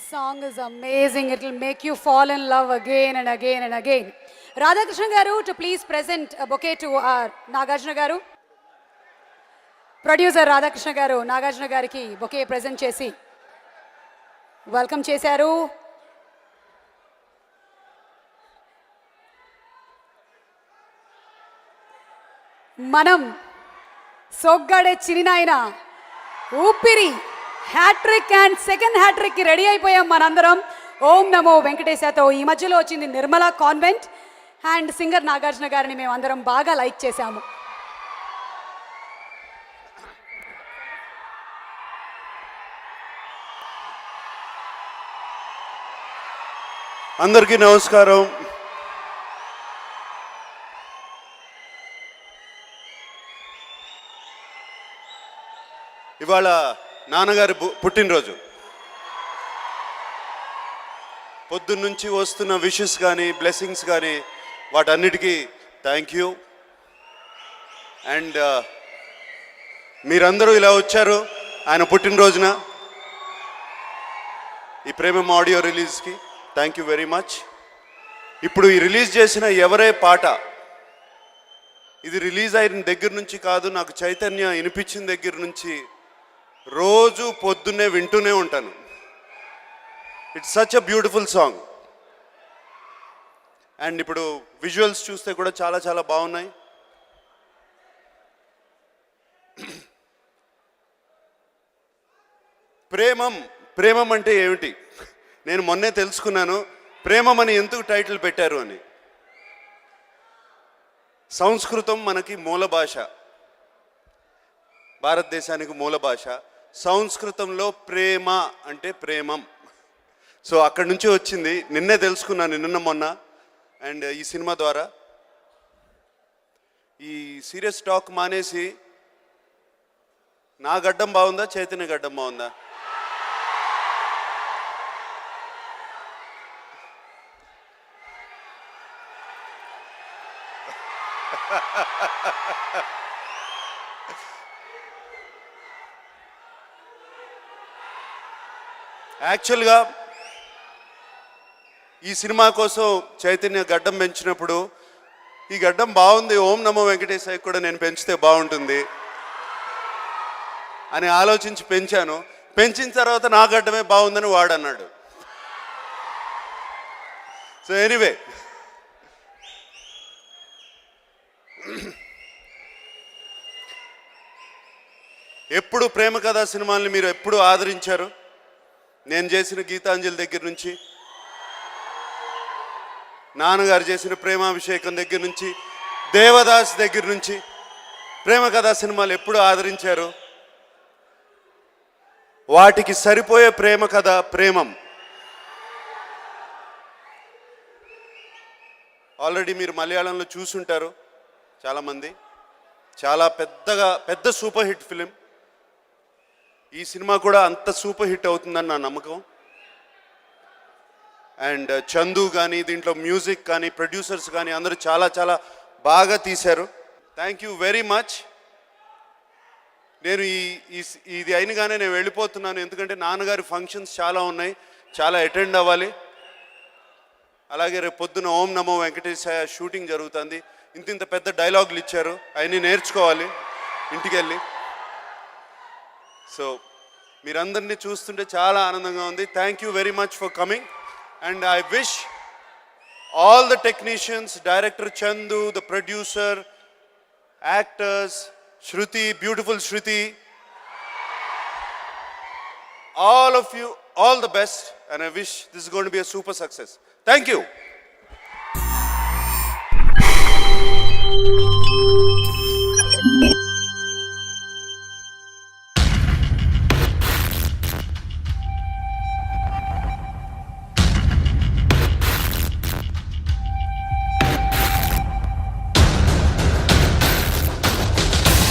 The song is amazing. It will make you fall in love again and again and again. Radhakrishna garu to please present a bouquet to our Nagarjuna garu. Producer Radhakrishna garu Nagarjuna gariki bouquet present chesi welcome chesaru. మనం సోగ్గాడే చినినాయన ఊపిరి hat trick and second హ్యాట్రిక్కి ready అయిపోయాం మనందరం. ఓం నమో వెంకటేశతో ఈ మధ్యలో వచ్చింది Nirmala convent and singer Nagarjuna గారిని మేము అందరం బాగా లైక్ చేశాము. అందరికీ నమస్కారం. ఇవాళ నాన్నగారి పుట్టినరోజు. పొద్దున్నుంచి వస్తున్న విషెస్ కానీ బ్లెస్సింగ్స్ కానీ వాటన్నిటికీ థ్యాంక్ యూ. అండ్ మీరందరూ ఇలా వచ్చారు ఆయన పుట్టినరోజున ఈ ప్రేమం ఆడియో రిలీజ్కి. Thank you very much. ఇప్పుడు ఈ రిలీజ్ చేసిన ఎవరే పాట, ఇది రిలీజ్ అయిన దగ్గర నుంచి కాదు, నాకు చైతన్య వినిపించిన దగ్గర నుంచి రోజు పొద్దున్నే వింటూనే ఉంటాను. It's such a beautiful song. And ఇప్పుడు విజువల్స్ చూస్తే కూడా చాలా చాలా బాగున్నాయి. ప్రేమం అంటే ఏమిటి నేను మొన్నే తెలుసుకున్నాను. ప్రేమం అని ఎందుకు టైటిల్ పెట్టారు అని. సంస్కృతం మనకి మూల భాష, భారతదేశానికి మూల భాష. సంస్కృతంలో ప్రేమ అంటే ప్రేమం. సో అక్కడి నుంచి వచ్చింది. నిన్నే తెలుసుకున్నాను, నిన్న మొన్న. అండ్ ఈ సినిమా ద్వారా ఈ సీరియస్ టాక్ మానేసి నా గడ్డం బాగుందా చైతన్య గడ్డం బాగుందా? యాక్చువల్గా ఈ సినిమా కోసం చైతన్య గడ్డం పెంచినప్పుడు ఈ గడ్డం బాగుంది, ఓం నమో వెంకటేశాయ కూడా నేను పెంచితే బాగుంటుంది అని ఆలోచించి పెంచాను. పెంచిన తర్వాత నా గడ్డమే బాగుందని వాడన్నాడు. సో ఎనీవే, ఎప్పుడు ప్రేమ కథా సినిమాల్ని మీరు ఎప్పుడు ఆదరించారు. నేను చేసిన గీతాంజలి దగ్గర నుంచి, నాన్నగారు చేసిన ప్రేమాభిషేకం దగ్గర నుంచి, దేవదాస్ దగ్గర నుంచి ప్రేమ కథా సినిమాలు ఎప్పుడు ఆదరించారు. వాటికి సరిపోయే ప్రేమ కథ ప్రేమం. ఆల్రెడీ మీరు మలయాళంలో చూసుంటారు చాలామంది. చాలా పెద్ద సూపర్ హిట్ ఫిలిం. ఈ సినిమా కూడా అంత సూపర్ హిట్ అవుతుందని నా నమ్మకం. అండ్ చందు కానీ, దీంట్లో మ్యూజిక్ కానీ, ప్రొడ్యూసర్స్ కానీ అందరూ చాలా చాలా బాగా తీశారు. Thank you very much. నేను ఇది అయినగానే నేను వెళ్ళిపోతున్నాను, ఎందుకంటే నాన్నగారి ఫంక్షన్స్ చాలా ఉన్నాయి, చాలా అటెండ్ అవ్వాలి. అలాగే రేపు పొద్దున ఓం నమో వెంకటేశాయ షూటింగ్ జరుగుతుంది. ఇంత పెద్ద డైలాగులు ఇచ్చారు, అవన్నీ నేర్చుకోవాలి ఇంటికి వెళ్ళి. సో మీరందరినీ చూస్తుంటే చాలా ఆనందంగా ఉంది. Thank you very much for coming. And I wish all the technicians, director Chandu, the producer, actors, Shruti, beautiful Shruti, all of you, all the best, and I wish this is going to be a super success. Thank you.